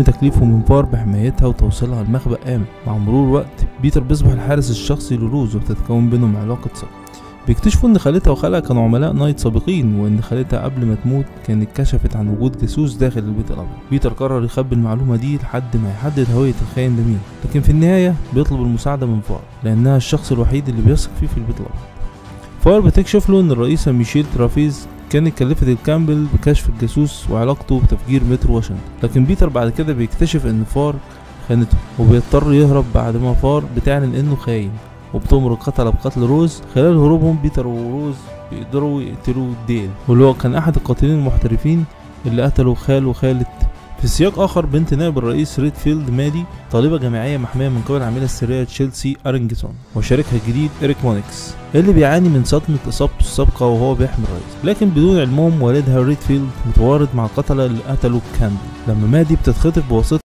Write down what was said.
تكليفه من فار بحمايتها وتوصيلها لمخبأ آمن. مع مرور الوقت بيتر بيصبح الحارس الشخصي لروز وبتتكون بينهم علاقة ثقة. بيكتشفوا ان خالتها وخالها كانوا عملاء نايت سابقين، وان خالتها قبل ما تموت كانت كشفت عن وجود جاسوس داخل البيت الابيض. بيتر قرر يخبي المعلومة دي لحد ما يحدد هوية الخاين ده مين، لكن في النهاية بيطلب المساعدة من فار لانها الشخص الوحيد اللي بيثق فيه في البيت الابيض. فار بتكشف له ان الرئيسة ميشيل ترافيز كانت كلفت الكامبل بكشف الجاسوس وعلاقته بتفجير مترو واشنطن، لكن بيتر بعد كده بيكتشف ان فار خانته وبيضطر يهرب بعد ما فار بتعلن انه خاين، وبتمر القتلة بقتل روز. خلال هروبهم بيتر وروز بيقدروا يقتلوا ديل، واللي هو كان احد القاتلين المحترفين اللي قتلوا خال وخالة. في سياق اخر، بنت نائب الرئيس ريدفيلد مادي طالبة جامعية محمية من قبل العاملة السرية تشيلسي ارينجتون وشريكها الجديد إريك مونيكس اللي بيعاني من صدمة اصابته السابقة وهو بيحمي الرئيس، لكن بدون علمهم والدها ريدفيلد متورط مع القتلة اللي قتلوا كامبل. لما مادي بتتخطف بواسطة